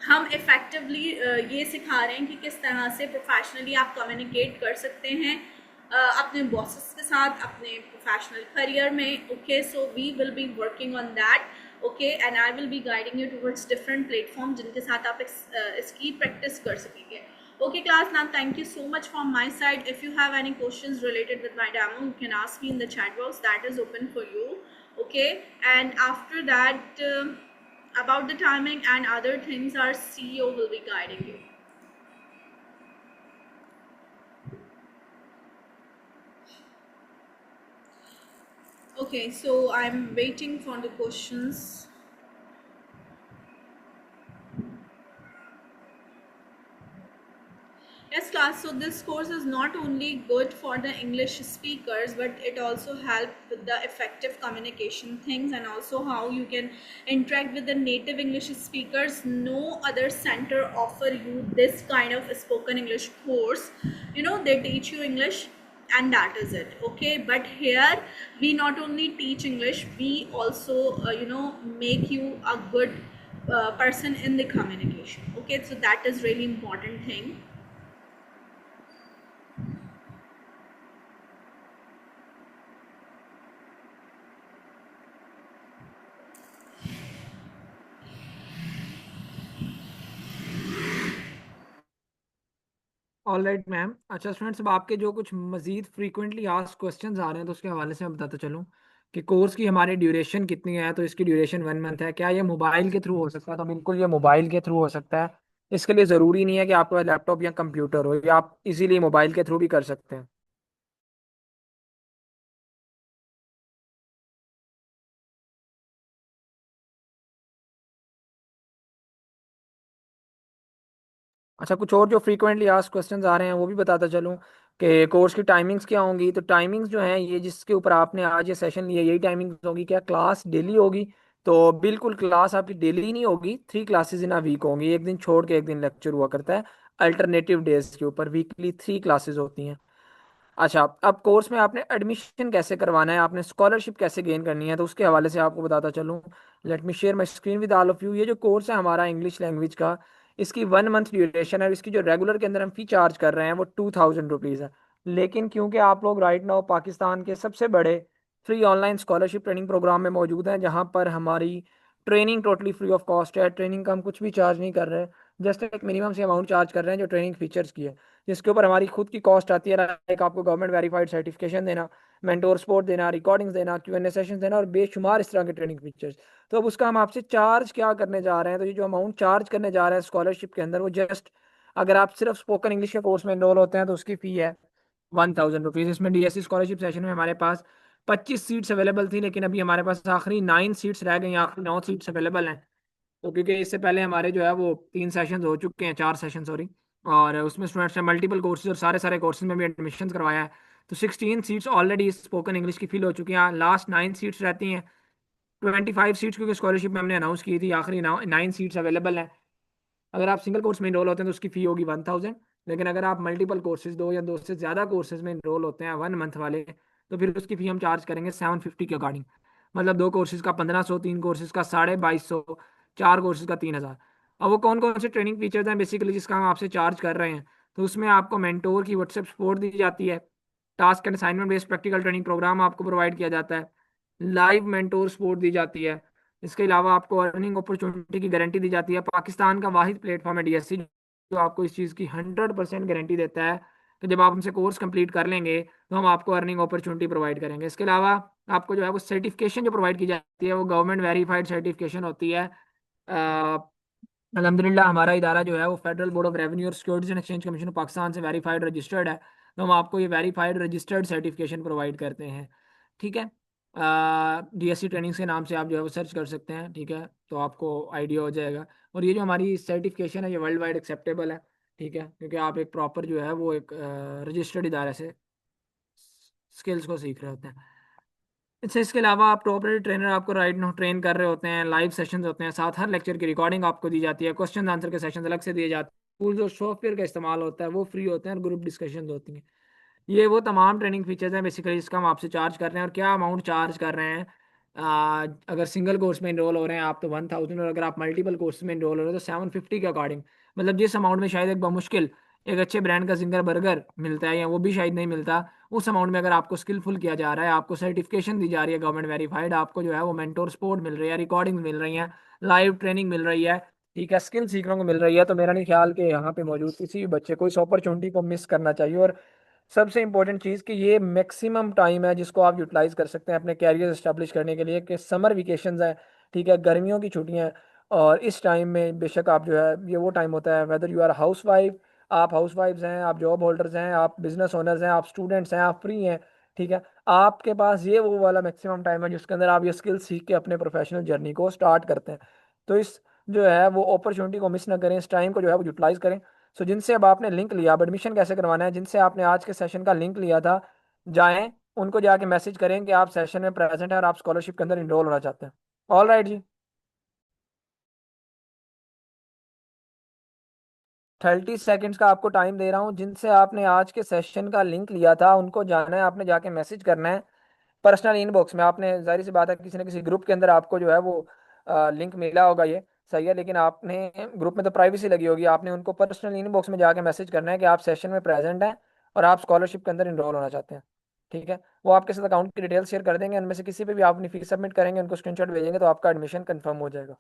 हम इफ़ेक्टिवली ये सिखा रहे हैं कि किस तरह से प्रोफेशनली आप कम्युनिकेट कर सकते हैं अपने बॉसेस के साथ अपने प्रोफेशनल करियर में। Okay, so we will be working on that. Okay, and I will be guiding you towards different platform जिनके साथ आप इसकी प्रैक्टिस कर सकेंगे। Okay class, now thank you so much from my side. If you have any questions related with my demo, you can ask me in the chat box, that is open for you. Okay, and after that about the timing and other things, our CEO will be guiding you. Okay, so I'm waiting for the questions. Yes class, so this course is not only good for the English speakers, but it also helps with the effective communication things, and also how you can interact with the native English speakers. No other center offer you this kind of spoken English course. They teach you English and that is it. Okay, but here we not only teach English, we also make you a good person in the communication. Okay, so that is really important thing. All right ma'am. अच्छा students, अब आपके जो कुछ मजीद frequently asked questions आ रहे हैं तो उसके हवाले से मैं बताता चलूँ कि कोर्स की हमारी ड्यूरेशन कितनी है। तो इसकी ड्यूरेशन 1 मंथ है। क्या ये मोबाइल के थ्रू हो सकता है? तो बिल्कुल ये मोबाइल के थ्रू हो सकता है। इसके लिए ज़रूरी नहीं है कि आपके पास लैपटॉप या कंप्यूटर हो, या आप इजीली मोबाइल के थ्रू भी कर सकते हैं। अच्छा, कुछ और जो फ्रीक्वेंटली आस्क्ड क्वेश्चंस आ रहे हैं वो भी बताता चलूँ कि कोर्स की टाइमिंग्स क्या होंगी। तो टाइमिंग्स जो हैं ये जिसके ऊपर आपने आज ये सेशन लिया यही टाइमिंग्स होगी। क्या क्लास डेली होगी? तो बिल्कुल क्लास आपकी डेली नहीं होगी, 3 क्लासेस इन अ वीक होंगी। एक दिन छोड़ के एक दिन लेक्चर हुआ करता है। अल्टरनेटिव डेज के ऊपर वीकली 3 क्लासेस होती हैं। अच्छा, अब कोर्स में आपने एडमिशन कैसे करवाना है, आपने स्कॉलरशिप कैसे गेन करनी है, तो उसके हवाले से आपको बताता चलूँ। Let me share my screen with all of you. ये जो कोर्स है हमारा इंग्लिश लैंग्वेज का, इसकी 1 मंथ ड्यूरेशन है। और इसकी जो रेगुलर के अंदर हम फी चार्ज कर रहे हैं वो 2000 रुपीज़ है। लेकिन क्योंकि आप लोग राइट नाउ पाकिस्तान के सबसे बड़े free online scholarship training program में मौजूद हैं, जहाँ पर हमारी training totally free of cost है। ट्रेनिंग का हम कुछ भी चार्ज नहीं कर रहे, जस्ट एक मिनिमम से अमाउंट चार्ज कर रहे हैं जो ट्रेनिंग फीचर्स की है, जिसके ऊपर हमारी खुद की कॉस्ट आती है। लाइक आपको गवर्नमेंट वेरीफाइड सर्टिफिकेशन देना, मेंटोर सपोर्ट देना, रिकॉर्डिंग्स देना, Q&A सेशंस देना और बेशुमार इस तरह के ट्रेनिंग फीचर्स। तो अब उसका हम आपसे चार्ज क्या करने जा रहे हैं? तो ये जो अमाउंट चार्ज करने जा रहे हैं स्कॉलरशिप के अंदर, वो जस्ट अगर आप सिर्फ स्पोकन इंग्लिश के कोर्स में एनरोल होते हैं तो उसकी फ़ी है 1000 रुपीज़। इसमें DSC स्कॉलरशिप सेशन में हमारे पास 25 सीट्स अवेलेबल थी, लेकिन अभी हमारे पास आखिरी 9 सीट्स रह गई, आखिरी 9 सीट्स अवेलेबल हैं। तो क्योंकि इससे पहले हमारे जो है वो 3 सेशन हो चुके हैं, 4 सेशन सॉरी, और उसमें स्टूडेंट्स ने मल्टीपल कोर्सेज और सारे सारे कोर्सेज में भी एडमिशन करवाया है। तो 16 सीट्स ऑलरेडी स्पोकन इंग्लिश की फिल हो चुकी हैं। लास्ट 9 सीट्स रहती हैं। 25 सीट्स क्योंकि स्कॉलरशिप में हमने अनाउंस की थी, आखिरी 9 सीट्स अवेलेबल हैं। अगर आप सिंगल कोर्स में इनरोल होते हैं तो उसकी फ़ी होगी 1000। लेकिन अगर आप मल्टीपल कोर्सेज, 2 या 2 से ज़्यादा कोर्सेज में इनरोल होते हैं 1 मंथ वाले, तो फिर उसकी फ़ी हम चार्ज करेंगे 750 के अकॉर्डिंग। मतलब 2 कोर्सेज का 1500, 3 कोर्सेज का 2250, 4 कोर्सेज का 3000। अब वो कौन कौन से ट्रेनिंग फीचर्स हैं बेसिकली जिसका हम आपसे चार्ज कर रहे हैं? तो उसमें आपको मेंटोर की व्हाट्सएप सपोर्ट दी जाती है। Task and assignment based practical training program आपको प्रोवाइड किया जाता है। लाइव मेंटोर सपोर्ट दी जाती है। इसके अलावा आपको अर्निंग अपॉर्चुनिटी की गारंटी दी जाती है। पाकिस्तान का वाहिद प्लेटफॉर्म है DSC जो आपको इस चीज़ की 100% गारंटी देता है तो जब आप हमसे कोर्स कंप्लीट कर लेंगे तो हम आपको अर्निंग अपॉर्चुनिटी प्रोवाइड करेंगे। इसके अलावा आपको जो है वो सर्टिफिकेशन जो प्रोवाइड की जाती है वो गवर्नमेंट वेरीफाइड सर्टिफिकेशन होती है। अल्हम्दुलिल्लाह हमारा इदारा जो है वो फेडरल बोर्ड ऑफ रेवेन्यू और securities and exchange commission of Pakistan से वेरीफाइड रजिस्टर्ड है। तो हम आपको ये वेरीफाइड रजिस्टर्ड सर्टिफिकेशन प्रोवाइड करते हैं। ठीक है, डीएससी ट्रेनिंग्स के नाम से आप जो है वो सर्च कर सकते हैं। ठीक है, तो आपको आइडिया हो जाएगा। और ये जो हमारी सर्टिफिकेशन है ये वर्ल्ड वाइड एक्सेप्टेबल है। ठीक है, क्योंकि आप एक प्रॉपर जो है वो एक रजिस्टर्ड इदारे से स्किल्स को सीख रहे होते हैं। अच्छा, इसके अलावा आप प्रॉपर ट्रेनर आपको राइट नो ट्रेन कर रहे होते हैं, लाइव सेशंस होते हैं, साथ हर लेक्चर की रिकॉर्डिंग आपको दी जाती है, क्वेश्चन आंसर के सेशन अलग से दिए जाते हैं, टूल्स और सॉफ्टवेयर का इस्तेमाल होता है वो फ्री होते हैं और ग्रुप डिस्कशन होती हैं। ये वो तमाम ट्रेनिंग फीचर्स हैं बेसिकली जिसका हम आपसे चार्ज कर रहे हैं। और क्या अमाउंट चार्ज कर रहे हैं, अगर सिंगल कोर्स में इनरोल हो रहे हैं आप तो 1000, और अगर आप मल्टीपल कोर्स में इनरोल हो रहे हैं तो 750 के अकॉर्डिंग। मतलब जिस अमाउंट में शायद एक बमुश्किल एक अच्छे ब्रांड का जिंगर बर्गर मिलता है या वो भी शायद नहीं मिलता, उस अमाउंट में अगर आपको स्किलफुल किया जा रहा है, आपको सर्टिफिकेशन दी जा रही है गवर्नमेंट वेरीफाइड, आपको जो है वो मेंटोर सपोर्ट मिल रही है, रिकॉर्डिंग मिल रही है, लाइव ट्रेनिंग मिल रही है, ठीक है, स्किल सीखने को मिल रही है, तो मेरा नहीं ख्याल कि यहाँ पे मौजूद किसी भी बच्चे को इस अपॉर्चुनिटी को मिस करना चाहिए। और सबसे इंपॉर्टेंट चीज़ कि ये मैक्सिमम टाइम है जिसको आप यूटिलाइज कर सकते हैं अपने कैरियर इस्टेब्लिश करने के लिए, कि समर वेकेशंस हैं, ठीक है, गर्मियों की छुट्टियां हैं। और इस टाइम में बेशक आप जो है ये वो टाइम होता है, whether you are housewife, आप हाउस वाइफ्स हैं, आप जॉब होल्डर्स हैं, आप बिजनेस ओनर्स हैं, आप स्टूडेंट्स हैं, आप फ्री हैं, ठीक है, आपके पास ये वो वाला मैक्सिमम टाइम है जिसके अंदर आप ये स्किल सीख के अपने प्रोफेशनल जर्नी को स्टार्ट करते हैं। तो इस जो है वो अपॉर्चुनिटी को मिस ना करें, इस टाइम को जो है वो यूटिलाइज करें। सो जिनसे अब आपने लिंक लिया, अब एडमिशन कैसे करवाना है, जिनसे आपने आज के सेशन का लिंक लिया था, जाएं उनको जाके मैसेज करें कि आप सेशन में प्रेजेंट हैं और आप स्कॉलरशिप के अंदर इनरोल होना चाहते हैं। ऑल राइट जी, 30 सेकेंड्स का आपको टाइम दे रहा हूँ। जिनसे आपने आज के सेशन का लिंक लिया था उनको जाना है, आपने जाके मैसेज करना है पर्सनल इनबॉक्स में। आपने जाहिर सी बात है किसी न किसी ग्रुप के अंदर आपको जो है वो लिंक मिला होगा, ये सही है, लेकिन आपने ग्रुप में तो प्राइवेसी लगी होगी, आपने उनको पर्सनल इनबॉक्स में जाके मैसेज करना है कि आप सेशन में प्रेजेंट हैं और आप स्कॉलरशिप के अंदर इनरोल होना चाहते हैं। ठीक है, वो आपके साथ अकाउंट की डिटेल्स शेयर कर देंगे, उनमें से किसी पे भी आप अपनी फीस सबमिट करेंगे, उनको स्क्रीनशॉट भेजेंगे तो आपका एडमिशन कंफर्म हो जाएगा।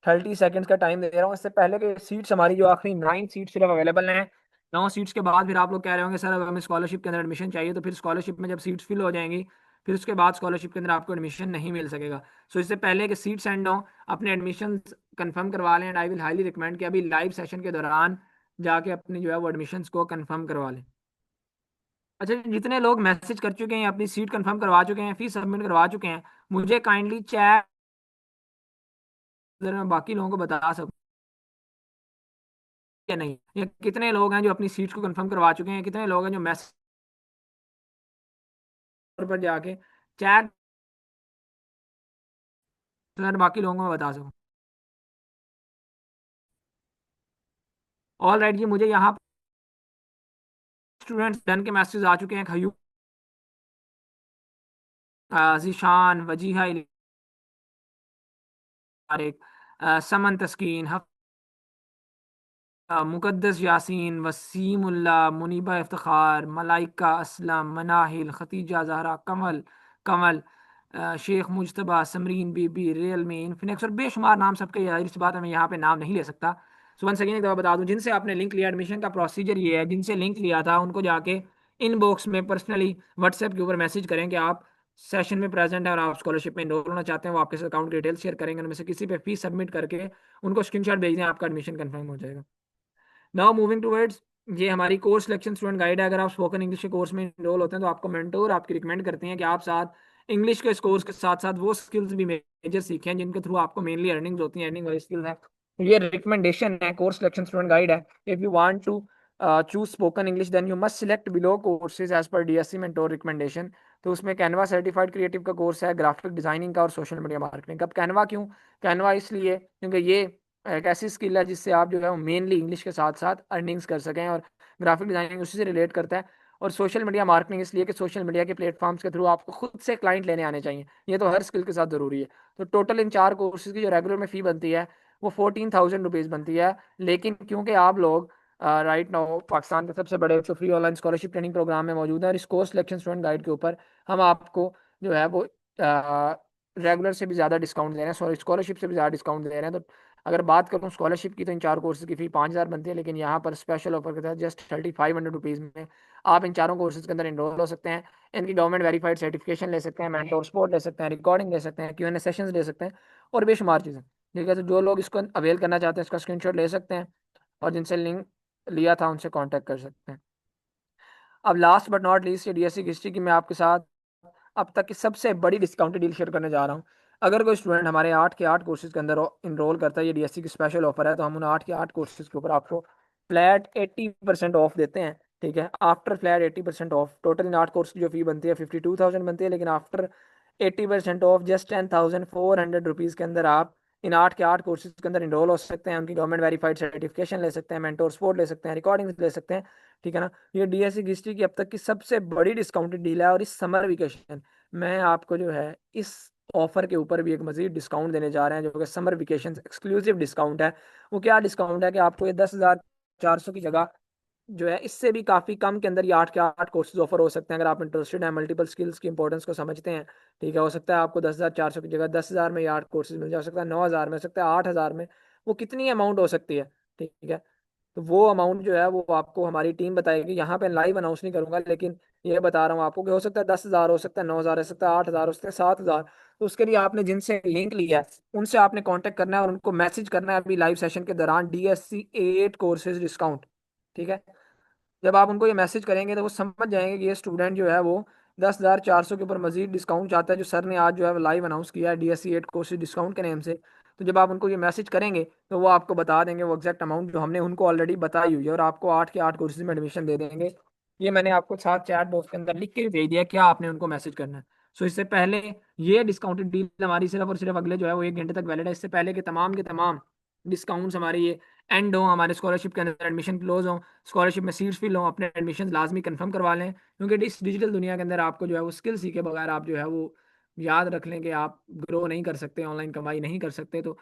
30 सेकेंड्स का टाइम दे रहा हूँ। इससे पहले कि सीट्स हमारी जो आखिरी 9 सीट सिर्फ अवेलेबल हैं, 9 सीट्स के बाद फिर आप लोग कह रहे होंगे सर अब हमें स्कॉलरशिप के अंदर एडमिशन चाहिए, तो फिर स्कॉलरशिप में जब सीट्स फिल हो जाएंगी फिर उसके बाद स्कॉलरशिप के अंदर आपको एडमिशन नहीं मिल सकेगा। सो इससे पहले कि सीट सेंड हो अपने एडमिशन कंफर्म करवा लें, and I will highly recommend कि अभी लाइव सेशन के दौरान जाके अपनी जो है वो एडमिशन को कंफर्म करवा लें। अच्छा, जितने लोग मैसेज कर चुके हैं, अपनी सीट कंफर्म करवा चुके हैं, फीस सबमिट करवा चुके हैं, मुझे काइंडली चैट मैं बाकी लोगों को बता सकूं या नहीं, या कितने लोग हैं जो अपनी सीट्स को कंफर्म करवा चुके हैं, कितने लोग हैं जो मैसेज पर जाके चैट बाकी लोगों को मैं बता सकूं। ऑल राइट जी, मुझे यहाँ स्टूडेंट्स डन के मैसेज आ चुके हैं। खयूम, जीशान, वजीहा, समन तस्कीन, मुकद्दस यासीन, वसीमुल्ला, मुनीबा इफ्तिखार, मलाइका असलम, मनाहिल, खतीजा जहरा, कमल कमल, शेख मुजतबा, समरीन बीबी, रियल में इन्फिनिक्स, और बेशुमार नाम सबके, जाहिर सी बात है मैं यहाँ पे नाम नहीं ले सकता। सो वन सेकेंड एक दफ़ा बता दूं, जिनसे आपने लिंक लिया, एडमिशन का प्रोसीजर ये है, जिनसे लिंक लिया था उनको जाके इनबॉक्स में पर्सनली व्हाट्सएप के ऊपर मैसेज करें कि आप सेशन में प्रेजेंट है और आप स्कॉलरशिप में इनरोल होना चाहते हैं, वो आपके साथ अकाउंट डिटेल्स शेयर करेंगे, उनमें से किसी पे फीस सबमिट करके उनको स्क्रीनशॉट भेज दें, आपका एडमिशन कंफर्म हो जाएगा। नाउ मूविंग टूवर्ड्स, ये हमारी कोर्स सिलेक्शन स्टूडेंट गाइड है। अगर आप स्पोकन इंग्लिश के कोर्स में इनरोल होते हैं तो आपको मेंटोर आपकी रिकमेंड करते हैं कि आप साथ इंग्लिश के इस कोर्स के साथ साथ वो स्किल्स भी मेजर सीखें जिनके थ्रू आपको मेनली अर्निंग्स होती हैं, अर्निंग वाली स्किल्स हैं। तो ये रिकमेंडेशन है, कोर्स सिलेक्शन स्टूडेंट गाइड है। If you want to choose spoken English then you must select below courses as per DSC mentor recommendation. तो उसमें कैनवा सर्टिफाइड क्रिएटिव का कोर्स है, ग्राफिक डिजाइनिंग का, और सोशल मीडिया मार्केटिंग का। अब Canva क्यों? कैनवा इसलिए क्योंकि ये एक ऐसी स्किल है जिससे आप जो है मेनली इंग्लिश के साथ साथ अर्निंग्स कर सकें, और ग्राफिक डिजाइनिंग उसी से रिलेट करता है। और सोशल मीडिया मार्केटिंग इसलिए कि सोशल मीडिया के प्लेटफॉर्म्स के थ्रू आपको खुद से क्लाइंट लेने आने चाहिए, ये तो हर स्किल के साथ ज़रूरी है। तो टोटल इन 4 कोर्सेज की जो रेगुलर में फ़ी बनती है वो 14,000 रुपीज़ बनती है। लेकिन क्योंकि आप लोग राइट नाउ पाकिस्तान के सबसे बड़े जो free online scholarship training program में मौजूद है, और इस कोर्स सिलेक्शन स्टूडेंट गाइड के ऊपर हम आपको जो है वो रेगुलर से भी ज़्यादा डिस्काउंट दे रहे हैं, सॉरी स्कॉलरशिप से भी ज़्यादा डिस्काउंट दे रहे हैं। तो अगर बात करूँ स्कॉलरशिप की तो इन 4 कोर्सेज की फ़ी 5,000 बनती है, लेकिन यहाँ पर स्पेशल ऑफर के तहत जस्ट 3500 रुपीज़ में आप इन चारों कोर्सेज के अंदर इनरोल हो सकते हैं। इनकी गवर्नमेंट वेरीफाइड सर्टिफिकेशन ले सकते हैं, मेंटोर सपोर्ट ले सकते हैं, रिकॉर्डिंग ले सकते हैं, Q&A सेशंस ले सकते हैं और बेशुमार चीज़ें। ठीक है, तो जो लोग इसको अवेल करना चाहते हैं इसका स्क्रीनशॉट ले सकते हैं और जिनसे लिंक लिया था उनसे कॉन्टैक्ट कर सकते हैं। अब लास्ट बट नॉट लीस्ट, ये डीएससी हिस्ट्री की मैं आपके साथ अब तक की सबसे बड़ी डिस्काउंटेड डील शेयर करने जा रहा हूँ। अगर कोई स्टूडेंट हमारे 8 के 8 कोर्सेज के अंदर इनरोल करता है, ये डीएससी की स्पेशल ऑफर है, तो हम उन 8 के 8 कोर्सेज के ऊपर आपको फ्लैट 80% ऑफ देते हैं। ठीक है, after flat 80% of, total in 8 course की जो फी बनती है 52,000 बनती है, लेकिन आफ्टर 80% ऑफ जस्ट 10,400 रुपीज़ के अंदर आप इन 8 के 8 कोर्सेज के अंदर इनरोल हो सकते हैं। उनकी गवर्नमेंट वेरीफाइड सर्टिफिकेशन ले सकते हैं, मेंटोर सपोर्ट ले सकते हैं, रिकॉर्डिंग्स ले सकते हैं। ठीक है ना, ये डीएससी हिस्ट्री की अब तक की सबसे बड़ी डिस्काउंटेड डील है। और इस समर वेकेशन मैं आपको जो है इस ऑफर के ऊपर भी एक मजीद डिस्काउंट देने जा रहे हैं, जो कि समर वेकेशन एक्सक्लूसिव डिस्काउंट है। वो क्या डिस्काउंट है कि आपको ये 10,400 की जगह जो है इससे भी काफ़ी कम के अंदर ये 8 के 8 कोर्सेज ऑफर हो सकते हैं, अगर आप इंटरेस्टेड हैं, मल्टीपल स्किल्स की इंपॉर्टेंस को समझते हैं। ठीक है, हो सकता है आपको 10,400 की जगह 10,000 में ये 8 कोर्सेज मिल जा सकता है, 9,000 में, हो सकता है 8,000 में। वो कितनी अमाउंट हो सकती है? ठीक है, तो वो अमाउंट जो है वो आपको हमारी टीम बताएगी। यहाँ पे लाइव अनाउंस नहीं करूंगा, लेकिन ये बता रहा हूँ आपको कि हो सकता है 10,000, हो सकता है 9,000, हो सकता है 8,000, हो सकता है 7,000। तो उसके लिए आपने जिनसे लिंक लिया है उनसे आपने कांटेक्ट करना है और उनको मैसेज करना है अभी लाइव सेशन के दौरान, DSC 8 कोर्सेज डिस्काउंट। ठीक है, जब आप उनको ये मैसेज करेंगे तो वो समझ जाएंगे कि ये स्टूडेंट जो है वो 10,400 के ऊपर मजीद डिस्काउंट चाहता है, जो सर ने आज जो है लाइव अनाउंस किया है DSC 8 कोर्सेज डिस्काउंट के नेम से। तो जब आप उनको ये मैसेज करेंगे तो वो आपको बता देंगे वो एग्जैक्ट अमाउंट जो हमने उनको ऑलरेडी बताई हुई है, और आपको 8 के 8 कोर्सेज में एडमिशन दे देंगे। ये मैंने आपको साथ चैट बॉक्स के अंदर लिख के भी भेज दिया क्या आपने उनको मैसेज करना है। सो इससे पहले ये डिस्काउंटेड डील हमारी सिर्फ और सिर्फ अगले जो है वो 1 घंटे तक वैलिड है। इससे पहले के तमाम डिस्काउंट्स हमारे ये एंड हो, हमारे स्कॉलरशिप के अंदर एडमिशन क्लोज हो, स्कॉलरशिप में सीट्स फिल हो, अपने एडमिशन लाजमी कंफर्म करवा लें। क्योंकि इस डिजिटल दुनिया के अंदर आपको जो है वो स्किल सीखे बगैर आप जो है वो याद रख लें कि आप ग्रो नहीं कर सकते, ऑनलाइन कमाई नहीं कर सकते। तो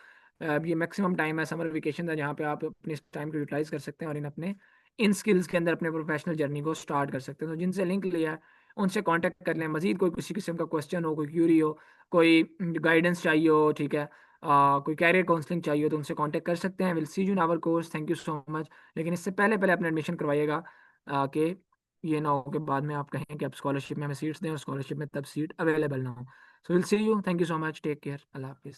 अब ये मैक्सिमम टाइम है, समर वेकेशन है, जहाँ पे आप अपने इस टाइम को यूटिलाइज कर सकते हैं और इन स्किल्स के अंदर अपने प्रोफेशनल जर्नी को स्टार्ट कर सकते हैं। तो जिनसे लिंक लिया है उनसे कांटेक्ट कर लें। मजीद कोई किसी किस्म का क्वेश्चन हो, कोई क्यूरी हो, कोई गाइडेंस चाहिए हो, ठीक है, कोई कैरियर काउंसलिंग चाहिए तो उनसे कांटेक्ट कर सकते हैं। Will see you in our course, thank you so much. लेकिन इससे पहले पहले अपना एडमिशन करवाइएगा, कि ये ना हो कि बाद में आप कहें कि आप स्कॉलरशिप में हमें सीट्स दें और स्कॉलरशिप में तब सीट अवेलेबल ना हो। So will see you, thank you so much, take care, अल्लाह हाफिज़।